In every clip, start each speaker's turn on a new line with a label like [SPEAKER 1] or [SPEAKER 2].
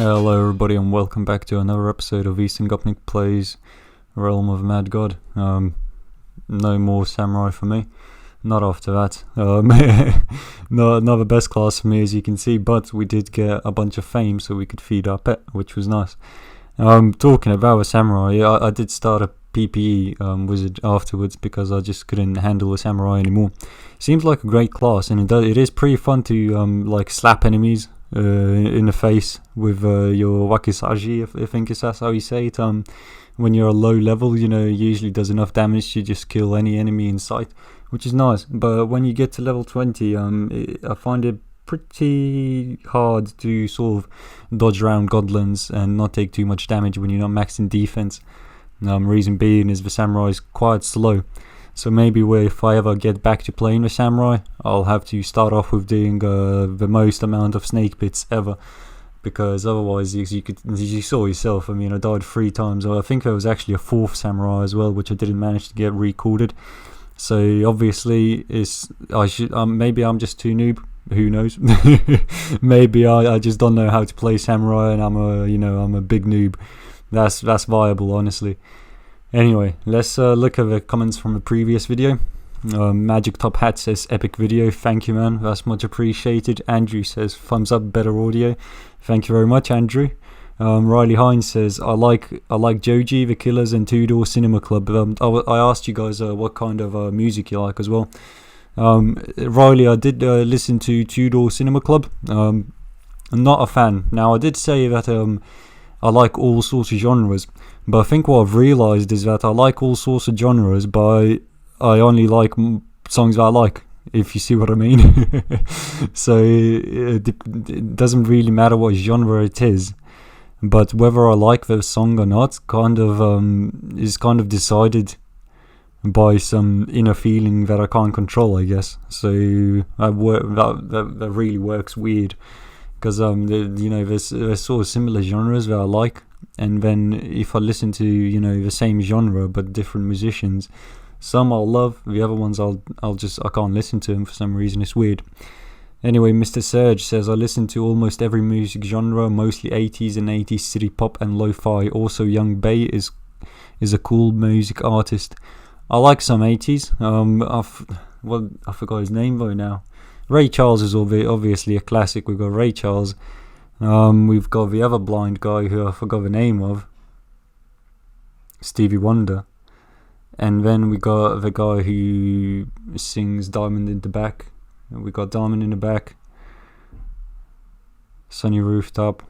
[SPEAKER 1] Hello everybody and welcome back to another episode of Eastern Gopnik Plays Realm of Mad God. No more samurai for me, not after that. Not the best class for me, as you can see, but we did get a bunch of fame so we could feed our pet, which was nice. Talking about a samurai, I did start a PPE wizard afterwards because I just couldn't handle a samurai anymore. Seems like a great class, and it is pretty fun to like slap enemies in the face with your wakizashi, I think that's how you say it. When you're a low level, it usually does enough damage to just kill any enemy in sight, which is nice. But when you get to level 20, I find it pretty hard to sort of dodge around goblins and not take too much damage when you're not maxed in defense. Reason being is the samurai is quite slow. So maybe if I ever get back to playing the samurai, I'll have to start off with doing the most amount of snake bits ever, because otherwise you saw yourself. I mean, I died 3 times. I think there was actually a 4th samurai as well, which I didn't manage to get recorded. So obviously, maybe I'm just too noob. Who knows? Maybe I just don't know how to play samurai, and I'm a big noob. That's viable, honestly. Anyway, let's look at the comments from the previous video. Magic Top Hat says, epic video, thank you man, that's much appreciated. Andrew says, thumbs up, better audio. Thank you very much, Andrew. Riley Hines says, I like Joji, The Killers and Two Door Cinema Club. I asked you guys what kind of music you like as well. Riley, I did listen to Two Door Cinema Club. I'm not a fan. Now, I did say that I like all sorts of genres, but I think what I've realised is that I like all sorts of genres, but I only like songs that I like, if you see what I mean. So it doesn't really matter what genre it is, but whether I like the song or not is kind of decided by some inner feeling that I can't control, I guess. So that really works weird. Because there's sort of similar genres that I like, and then if I listen to the same genre but different musicians, some I'll love, the other ones I can't listen to them for some reason. It's weird. Anyway, Mr. Serge says, I listen to almost every music genre, mostly 80s and 80s city pop and lo-fi. Also, Young Bay is a cool music artist. I like some 80s. I forgot his name though now. Ray Charles is obviously a classic. We've got Ray Charles. We've got the other blind guy who I forgot the name of, Stevie Wonder. And then we got the guy who sings Diamond in the Back. We got Diamond in the Back, Sunny Rooftop,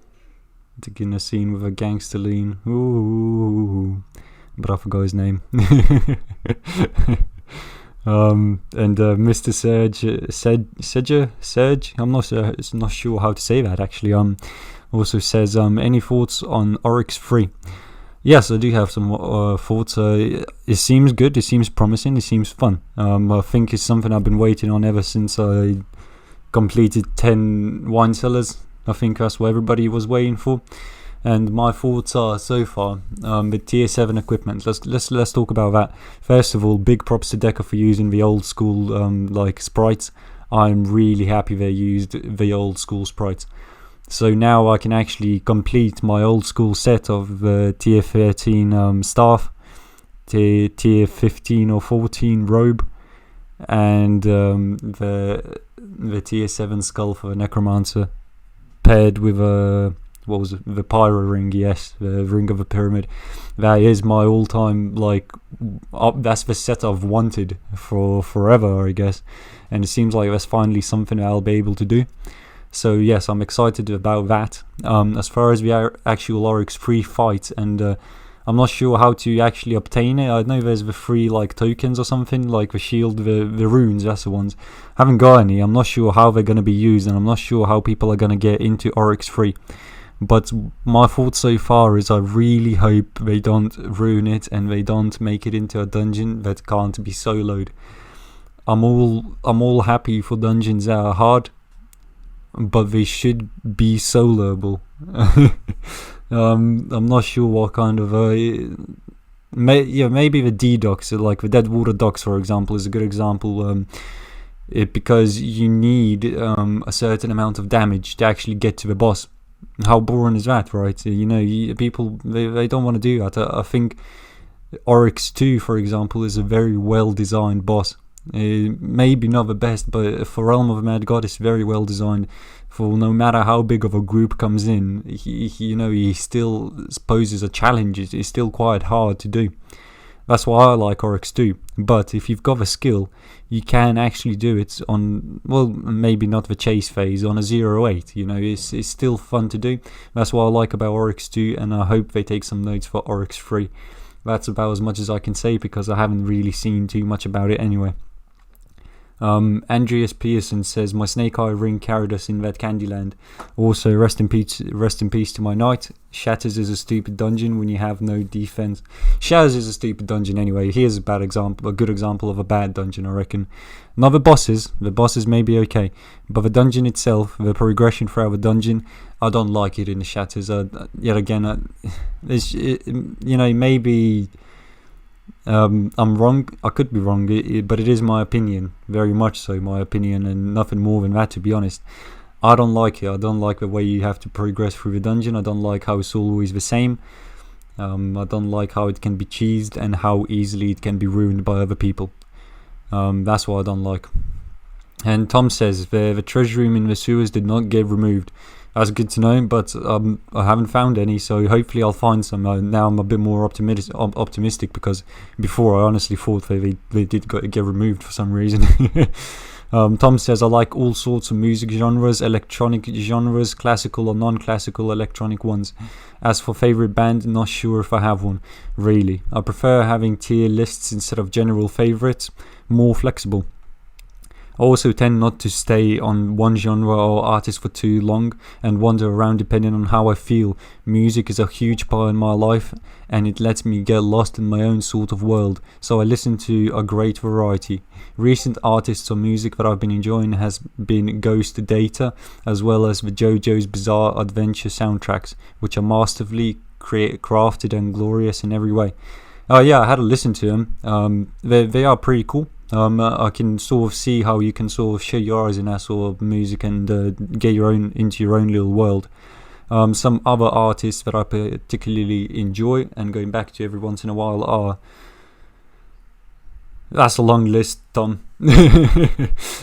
[SPEAKER 1] taking a scene with a gangster lean. Ooh, but I forgot his name. And Mr. Serge, I'm not sure how to say that actually. Also says, any thoughts on Oryx 3? Yes, I do have some thoughts. It seems good. It seems promising. It seems fun. I think it's something I've been waiting on ever since I completed 10 wine cellars. I think that's what everybody was waiting for. And my thoughts are so far the tier 7 equipment. Let's talk about that. First of all, big props to Deca for using the old school sprites. I'm really happy they used the old school sprites. So now I can actually complete my old school set of the tier 13 staff, tier 15 or 14 robe, and the tier 7 skull for the necromancer, paired with the pyro ring. Yes, the ring of the pyramid. That is my all-time that's the set I've wanted for forever, I guess, and it seems like that's finally something I'll be able to do. So yes, I'm excited about that. As far as the actual Oryx 3 fight, and I'm not sure how to actually obtain it. I know there's the 3 tokens or something, like the shield, the runes, that's the ones. Haven't got any. I'm not sure how they're going to be used, and I'm not sure how people are going to get into Oryx 3. But my thought so far is I really hope they don't ruin it and they don't make it into a dungeon that can't be soloed. I'm all happy for dungeons that are hard, but they should be soloable. I'm not sure what kind of maybe the D docks, like the Dead Water docks for example, is a good example. Because you need a certain amount of damage to actually get to the boss. How boring is that, right? You know, people, they don't want to do that. I think Oryx 2, for example, is a very well designed boss. Maybe not the best, but for Realm of Mad God, it's very well designed. For no matter how big of a group comes in, he still poses a challenge. It's still quite hard to do. That's why I like Oryx 2. But if you've got the skill, you can actually do it on, well, maybe not the chase phase, on a 0-8. You know, it's still fun to do. That's what I like about Oryx 2, and I hope they take some notes for Oryx 3. That's about as much as I can say, because I haven't really seen too much about it anyway. Andreas Pearson says, my Snake Eye ring carried us in that Candyland. Also, rest in peace to my knight. Shatters is a stupid dungeon when you have no defense. Shatters is a stupid dungeon anyway. Here's a good example of a bad dungeon, I reckon. Not the bosses may be okay, but the dungeon itself, the progression throughout the dungeon, I don't like it in the Shatters. Yet again, maybe I'm wrong. I could be wrong, but it is my opinion, very much so my opinion, and nothing more than that, to be honest. I don't like it. I don't like the way you have to progress through the dungeon. I don't like how it's always the same. I don't like how it can be cheesed and how easily it can be ruined by other people. That's what I don't like. And Tom says the treasure room in the sewers did not get removed. That's good to know, but I haven't found any, so hopefully I'll find some. Now I'm a bit more optimistic, because before I honestly thought they did get removed for some reason. Tom says, I like all sorts of music genres, electronic genres, classical or non-classical electronic ones. As for favourite band, not sure if I have one, really. I prefer having tier lists instead of general favourites, more flexible. I also tend not to stay on one genre or artist for too long and wander around depending on how I feel. Music is a huge part in my life, and it lets me get lost in my own sort of world, so I listen to a great variety. Recent artists or music that I've been enjoying has been Ghost Data, as well as the JoJo's Bizarre Adventure soundtracks, which are masterfully crafted and glorious in every way. I had to listen to them. They are pretty cool. I can sort of see how you can sort of shut your eyes in that sort of music and get into your own little world. Some other artists that I particularly enjoy and going back to every once in a while are... That's a long list, Tom.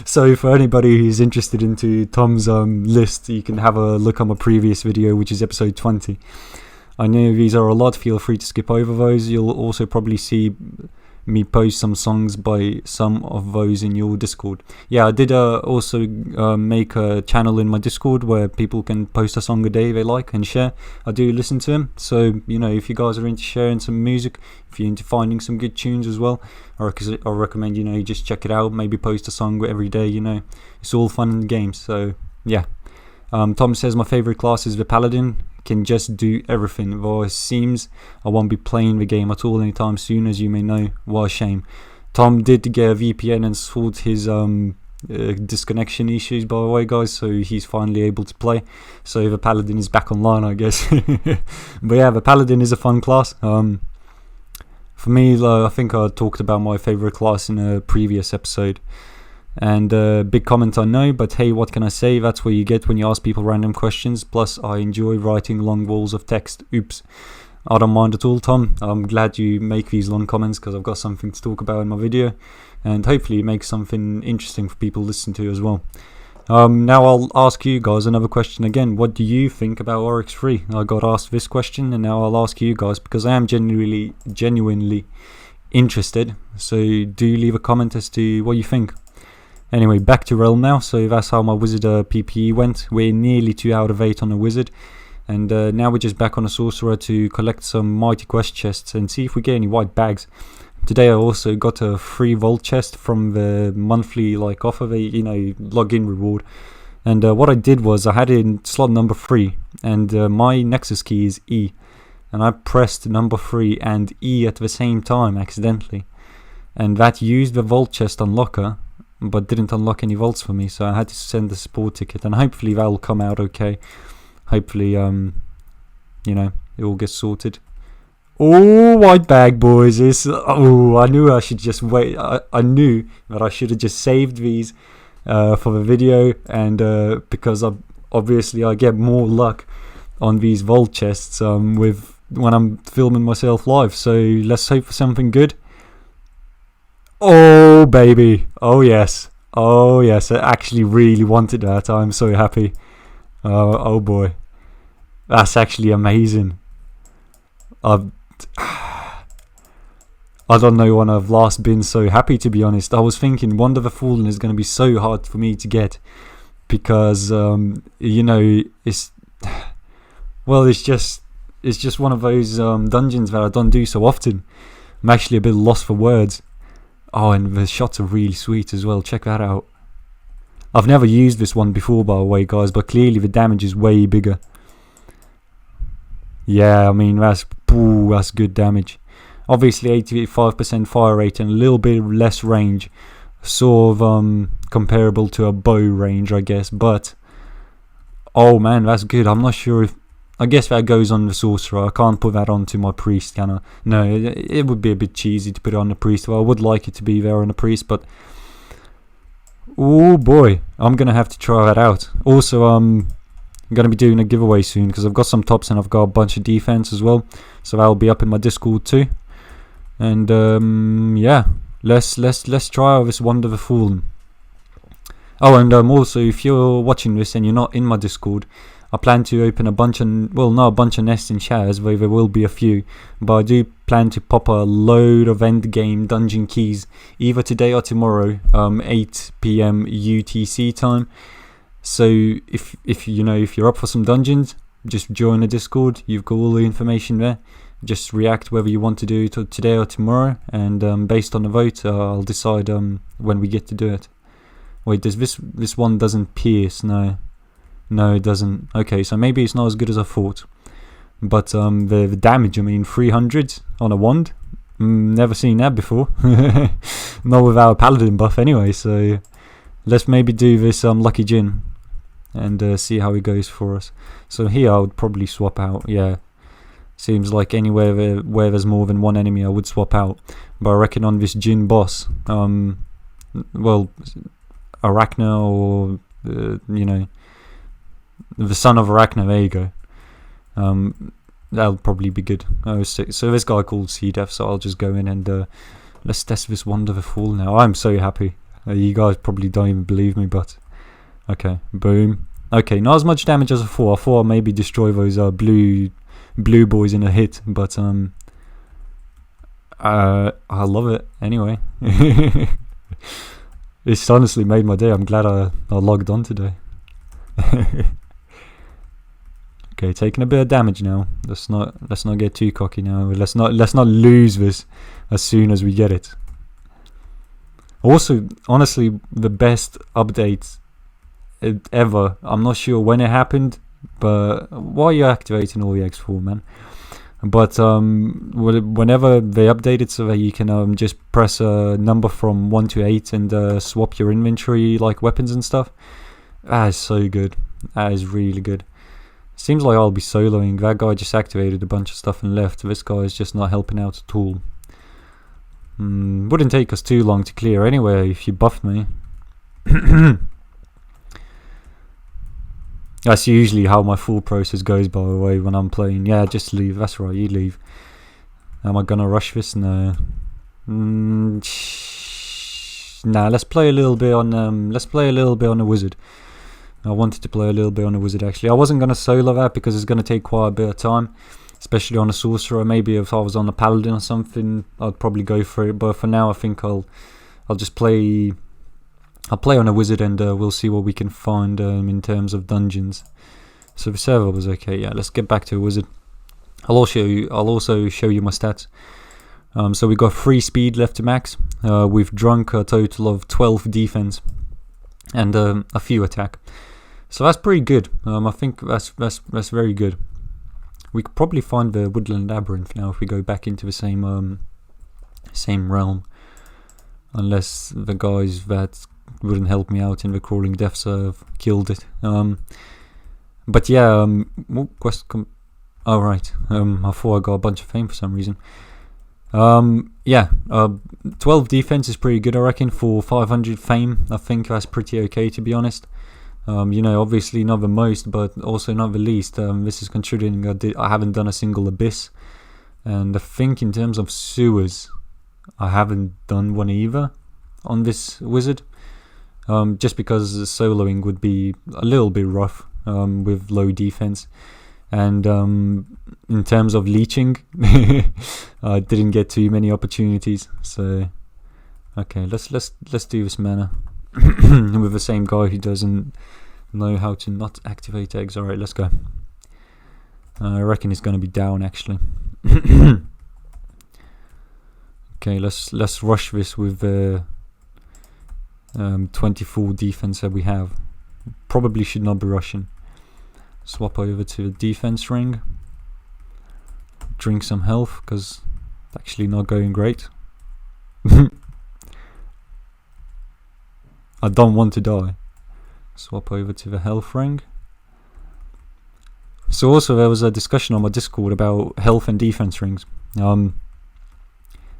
[SPEAKER 1] So for anybody who's interested into Tom's list, you can have a look on my previous video, which is episode 20. I know these are a lot, feel free to skip over those. You'll also probably see me post some songs by some of those in your Discord. I did also make a channel in my Discord where people can post a song a day they like and share. I do listen to them, so if you guys are into sharing some music, if you're into finding some good tunes as well, I recommend you just check it out. Maybe post a song every day. It's all fun in the games. So yeah. Tom says, my favorite class is the Paladin. Can just do everything, though it seems I won't be playing the game at all anytime soon, as you may know. What a shame. Tom did get a VPN and sort his disconnection issues, by the way, guys, so he's finally able to play. So the Paladin is back online, I guess. But yeah, the Paladin is a fun class. For me, I think I talked about my favorite class in a previous episode. And big comment, I know, but hey, what can I say? That's what you get when you ask people random questions. Plus, I enjoy writing long walls of text. Oops. I don't mind at all, Tom. I'm glad you make these long comments, because I've got something to talk about in my video. And hopefully it makes something interesting for people to listen to as well. Now I'll ask you guys another question again. What do you think about Oryx 3? I got asked this question, and now I'll ask you guys, because I am genuinely interested. So do leave a comment as to what you think. Anyway, back to Realm now. So that's how my Wizard PPE went. We're nearly 2 out of 8 on the Wizard. And now we're just back on a Sorcerer to collect some Mighty Quest chests and see if we get any white bags. Today I also got a free Vault chest from the monthly offer, the login reward. And what I did was I had it in slot number 3, and my Nexus key is E. And I pressed number 3 and E at the same time accidentally. And that used the Vault chest unlocker, but didn't unlock any vaults for me, so I had to send the support ticket, and hopefully that will come out okay. Hopefully, it all gets sorted. Oh, white bag, boys! I knew I should just wait. I knew that I should have just saved these for the video, and because obviously I get more luck on these vault chests with when I'm filming myself live. So let's hope for something good. Oh baby, oh yes, I actually really wanted that. I'm so happy. Oh boy, that's actually amazing. I don't know when I've last been so happy, to be honest. I was thinking Wonder of the Fallen is going to be so hard for me to get because it's just one of those dungeons that I don't do so often. I'm actually a bit lost for words. Oh, and the shots are really sweet as well. Check that out. I've never used this one before, by the way, guys, but clearly the damage is way bigger. Yeah, I mean, that's good damage. Obviously 85% fire rate and a little bit less range, sort of comparable to a bow range, I guess. But oh man, that's good. I'm not sure if, I guess that goes on the sorcerer. I can't put that onto my priest, can I? No, it would be a bit cheesy to put it on the priest. Well, I would like it to be there on the priest, but oh boy, I'm gonna have to try that out. Also, I'm gonna be doing a giveaway soon because I've got some tops and I've got a bunch of defense as well, so that'll be up in my Discord too. And yeah, let's try out this Wonder of the Fallen. Oh, and also, if you're watching this and you're not in my Discord, I plan to open a bunch of, well, not a bunch of nests in shares, though there will be a few, but I do plan to pop a load of end game dungeon keys either today or tomorrow, 8 PM UTC time. So if you're up for some dungeons, just join the Discord. You've got all the information there. Just react whether you want to do it today or tomorrow, and based on the vote, I'll decide when we get to do it. Wait, does this one doesn't pierce? No, it doesn't. Okay, so maybe it's not as good as I thought. But the damage, I mean, 300 on a wand. Never seen that before. Not without a paladin buff, anyway. So let's maybe do this Lucky Djinn and see how it goes for us. So here I would probably swap out. Yeah. Seems like anywhere where there's more than one enemy I would swap out. But I reckon on this Djinn boss, well, Arachna or, the son of Arachna, there you go. That'll probably be good. So this guy called Sea Def, so I'll just go in and let's test this Wonder of the Fall now. I'm so happy. You guys probably don't even believe me, but okay, boom. Okay, not as much damage as I thought. I thought I'd maybe destroy those blue boys in a hit, but I love it anyway. It's honestly made my day. I'm glad I logged on today. Okay, taking a bit of damage now. Let's not get too cocky now. Let's not lose this as soon as we get it. Also, honestly, the best update ever. I'm not sure when it happened, but why are you activating all the X4, man? But whenever they update it so that you can just press a number from 1 to 8 and swap your inventory, like weapons and stuff. That is so good. That is really good. Seems like I'll be soloing. That guy just activated a bunch of stuff and left. This guy is just not helping out at all. Wouldn't take us too long to clear anyway if you buffed me. That's usually how my full process goes, by the way, when I'm playing. Yeah, just leave. That's right, you leave. Am I gonna rush this? No. Nah, let's play a little bit on the wizard. I wanted to play a little bit on the wizard, actually. I wasn't gonna solo that because it's gonna take quite a bit of time, especially on a sorcerer. Maybe if I was on a paladin or something, I'd probably go for it. But for now, I think I'll just play. I'll play on a wizard and we'll see what we can find in terms of dungeons. So the server was okay. Yeah, let's get back to a wizard. I'll also show you my stats. So we got 3 speed left to max. We've drunk a total of 12 defense and a few attack. So that's pretty good. I think that's very good. We could probably find the Woodland Labyrinth now if we go back into the same realm, unless the guys that wouldn't help me out in the Crawling Death serve killed it. But yeah, oh right, I thought I got a bunch of fame for some reason. 12 defense is pretty good, I reckon, for 500 fame. I think that's pretty okay, to be honest. You know, obviously not the most, but also not the least. This is considering I haven't done a single abyss, and I think in terms of sewers, I haven't done one either on this wizard. Just because soloing would be a little bit rough with low defense, and in terms of leeching, I didn't get too many opportunities. So okay, let's do this mana with the same guy who doesn't know how to not activate eggs. All right, let's go. I reckon he's gonna be down actually. Okay, let's rush this with the 24 defense that we have. Probably should not be rushing. Swap over to the defense ring. Drink some health, because it's actually not going great. I don't want to die. Swap over to the health ring. So also there was a discussion on my Discord about health and defense rings. And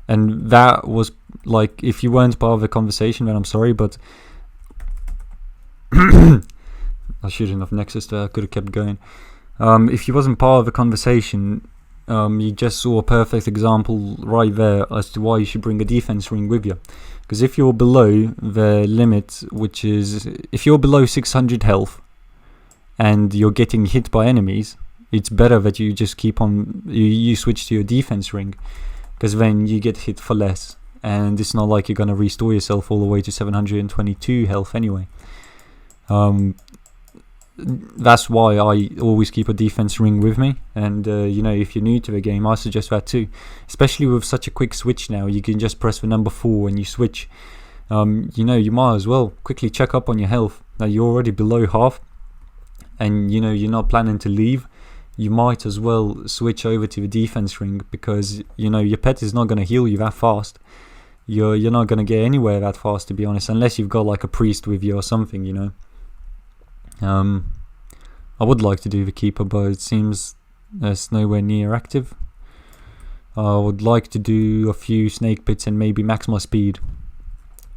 [SPEAKER 1] that was like, if you weren't part of the conversation, then I'm sorry, but I shouldn't have Nexus there, I could have kept going. If you wasn't part of the conversation, you just saw a perfect example right there as to why you should bring a defense ring with you. Because if you're below the limit, which is, if you're below 600 health and you're getting hit by enemies, it's better that you just keep on, you switch to your defense ring, because then you get hit for less, and it's not like you're going to restore yourself all the way to 722 health anyway. That's why I always keep a defense ring with me, and you know, if you're new to the game, I suggest that too, especially with such a quick switch now. You can just press the number 4 and you switch. You know, you might as well quickly check up on your health. Now you're already below half, and you know, you're not planning to leave. You might as well switch over to the defense ring, because you know, your pet is not going to heal you that fast. You're not going to get anywhere that fast, to be honest, unless you've got like a priest with you or something, you know. I would like to do the keeper, but it seems it's nowhere near active. I would like to do a few snake pits and maybe max my speed.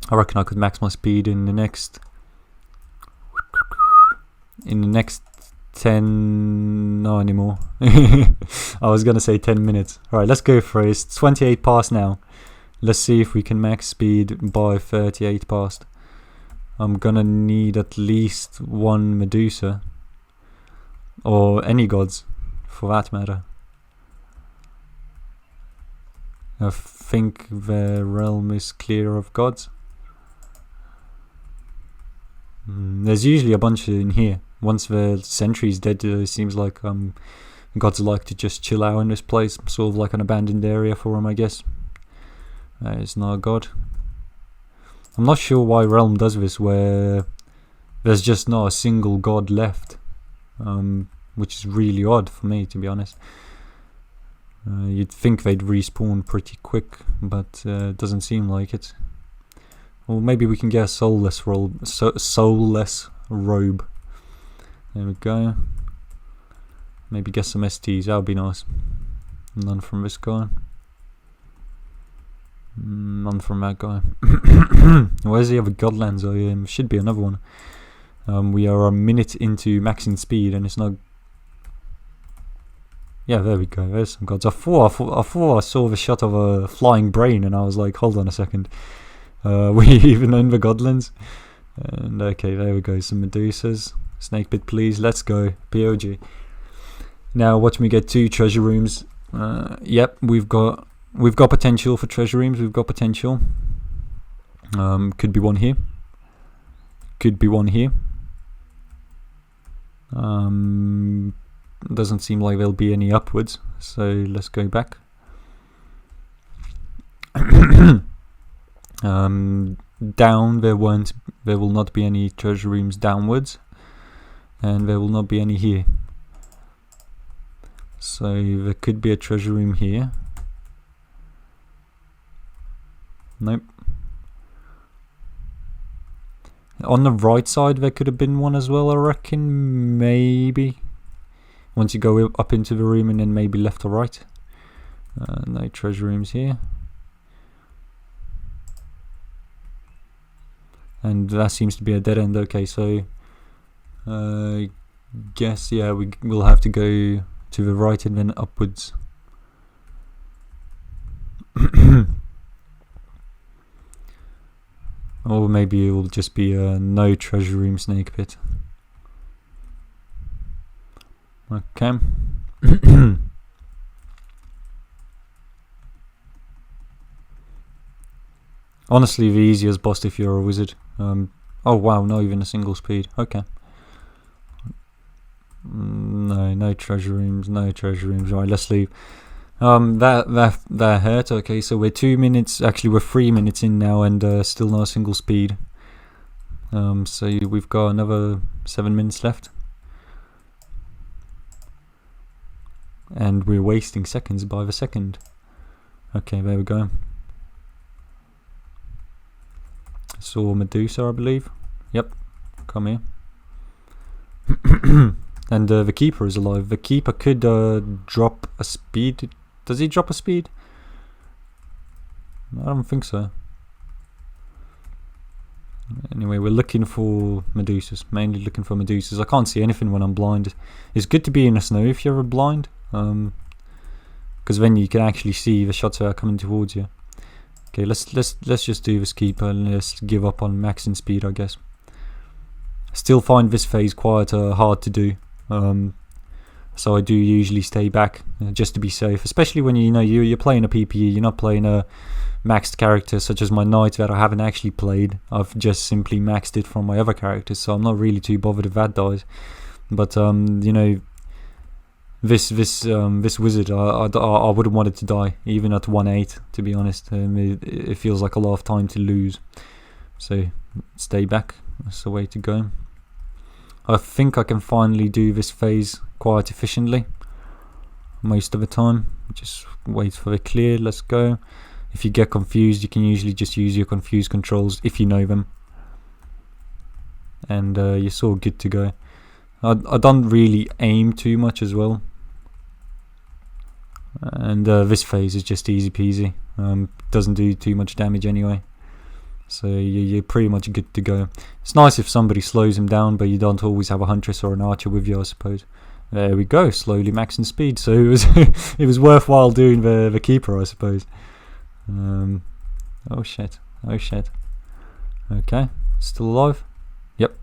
[SPEAKER 1] I reckon I could max my speed in the next 10, no anymore. I was gonna say 10 minutes. Alright, let's go for it. It's 28 past now. Let's see if we can max speed by 38 past. I'm gonna need at least one Medusa, or any gods for that matter. I think the realm is clear of gods. There's usually a bunch in here. Once the sentry's dead, it seems like gods like to just chill out in this place, sort of like an abandoned area for them, I guess. That is not a god. I'm not sure why Realm does this, where there's just not a single god left, which is really odd for me, to be honest. You'd think they'd respawn pretty quick, but it doesn't seem like it. Or maybe we can get a soulless robe. There we go. Maybe get some STs, that would be nice. None from this guy. None from that guy. Where's the other Godlands? Oh, should be another one. We are a minute into maxing speed and it's not... Yeah, there we go. There's some gods. I thought I saw the shot of a flying brain and I was like, hold on a second. We even in the Godlands. And okay, there we go. Some Medusas. Snake pit, please. Let's go. POG. Now watch me get 2 treasure rooms. Yep, we've got potential for treasure rooms. We've got potential. Could be one here. Could be one here. Doesn't seem like there'll be any upwards, so let's go back. Down there will not be any treasure rooms downwards, and there will not be any here. So there could be a treasure room here. Nope. On the right side there could have been one as well, I reckon, maybe. Once you go up into the room and then maybe left or right. No treasure rooms here. And that seems to be a dead end. Okay, so Guess, yeah, we'll have to go to the right and then upwards. Or maybe it will just be a no treasure room snake pit. Okay. Honestly, the easiest boss if you're a wizard. Oh wow, not even a single speed. Okay. No treasure rooms, no treasure rooms. Right, let's leave. That hurt. Okay, so we're 2 minutes. Actually, we're 3 minutes in now, and still not a single speed. So we've got another 7 minutes left, and we're wasting seconds by the second. Okay, there we go. Saw Medusa, I believe. Yep, come here. And the Keeper is alive. The Keeper could drop a speed. Does he drop a speed? I don't think so. Anyway, we're looking for Medusas. Mainly looking for Medusas. I can't see anything when I'm blind. It's good to be in the snow if you're blind, because then you can actually see the shots that are coming towards you. Okay, let's just do this Keeper and let's give up on maxing speed, I guess. Still find this phase quite hard to do. So I do usually stay back just to be safe, especially when you're playing a PPE. You're not playing a maxed character such as my knight that I haven't actually played. I've just simply maxed it from my other characters, so I'm not really too bothered if that dies. But this wizard, I wouldn't want it to die, even at 1-8. To be honest, it feels like a lot of time to lose. So stay back. That's the way to go. I think I can finally do this phase quite efficiently most of the time. Just wait for the clear. Let's go. If you get confused, you can usually just use your confused controls if you know them, and you're sort of good to go. I don't really aim too much as well, and this phase is just easy peasy. Doesn't do too much damage anyway, so you're pretty much good to go. It's nice if somebody slows him down, but you don't always have a huntress or an archer with you, I suppose. There we go, slowly maxing speed, so it was worthwhile doing the Keeper, I suppose. Oh shit. Okay, still alive? Yep.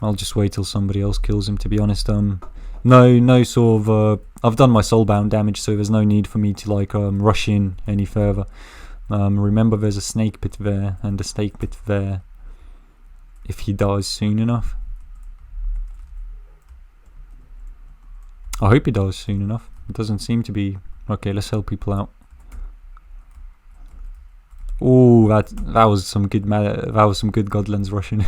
[SPEAKER 1] I'll just wait till somebody else kills him, to be honest. No sort of I've done my soulbound damage, so there's no need for me to rush in any further. Remember, there's a snake pit there and a snake pit there if he dies soon enough. I hope he dies soon enough. It doesn't seem to be. Okay, let's help people out. Oh, that was some good Godlands rushing.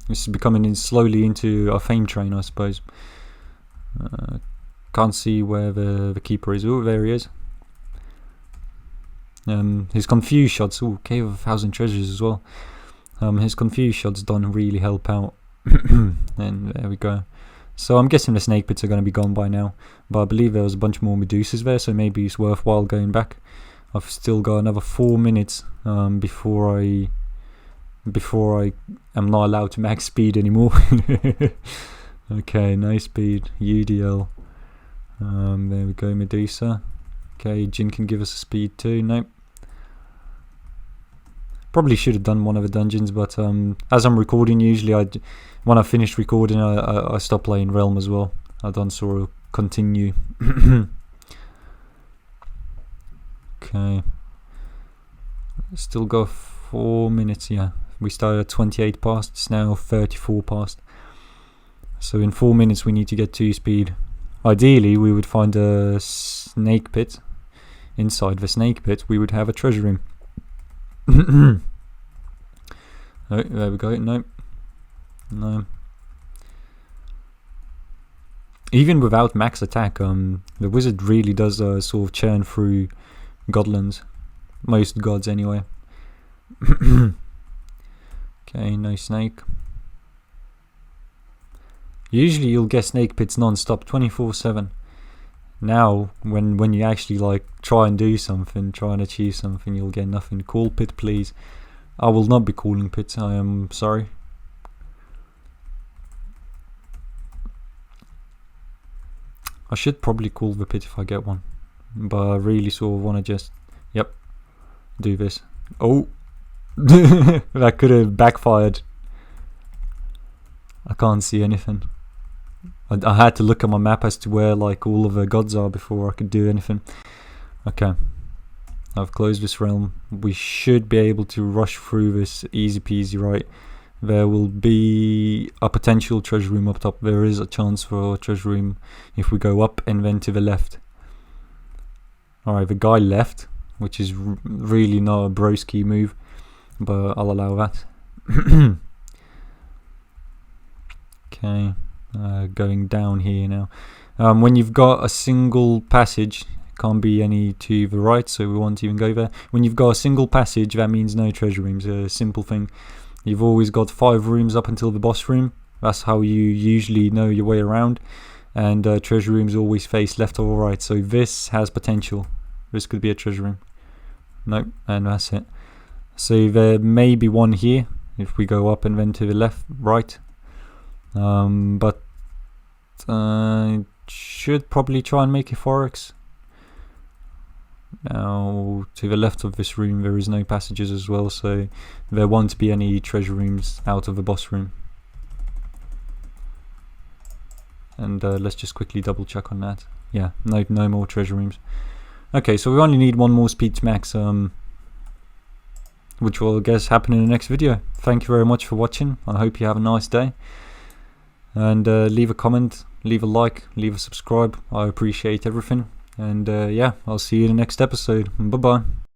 [SPEAKER 1] This is becoming slowly into a fame train, I suppose. Can't see where the Keeper is. Oh, there he is. His confused shots. Oh, Cave of 1,000 Treasures as well. His confused shots don't really help out. And there we go. So I'm guessing the snake pits are going to be gone by now, but I believe there was a bunch more Medusas there, so maybe it's worthwhile going back. I've still got another 4 minutes before I am not allowed to max speed anymore. Okay, nice speed, UDL. There we go, Medusa. Okay, Jin can give us a speed too. Nope. Probably should have done one of the dungeons, but as I'm recording, usually when I finish recording, I stop playing Realm as well. I don't sort of continue. Okay. Still got 4 minutes, yeah. We started at 28 past, it's now 34 past. So in 4 minutes we need to get 2 speed. Ideally we would find a snake pit. Inside the snake pit we would have a treasure room. Oh, there we go. No. Even without max attack, the wizard really does sort of churn through godlands. Most gods anyway. Okay, no snake. Usually you'll get snake pits non-stop 24/7. Now, when you actually like try and do something, try and achieve something, you'll get nothing. Call pit, please. I will not be calling pit. I am sorry. I should probably call the pit if I get one, but I really sort of want to just, yep, do this. Oh, that could have backfired. I can't see anything. I had to look at my map as to where like all of the gods are before I could do anything. Okay, I've closed this realm. We should be able to rush through this easy peasy, right? There will be a potential treasure room up top. There is a chance for a treasure room if we go up and then to the left. Alright, the guy left, which is really not a broski move, but I'll allow that. Okay, going down here now. When you've got a single passage, can't be any to the right, so we won't even go there. When you've got a single passage, that means no treasure rooms. A simple thing. You've always got 5 rooms up until the boss room. That's how you usually know your way around. And treasure rooms always face left or right. So this has potential. This could be a treasure room. Nope, and that's it. So there may be one here if we go up and then to the left, right. But should probably try and make a forex. Now to the left of this room there is no passages as well, so there won't be any treasure rooms out of the boss room. And let's just quickly double check on that. Yeah, no more treasure rooms. Okay, so we only need one more speed to max, which will I guess happen in the next video. Thank you very much for watching. I hope you have a nice day. And leave a comment, leave a like, leave a subscribe. I appreciate everything. And yeah, I'll see you in the next episode. Bye bye.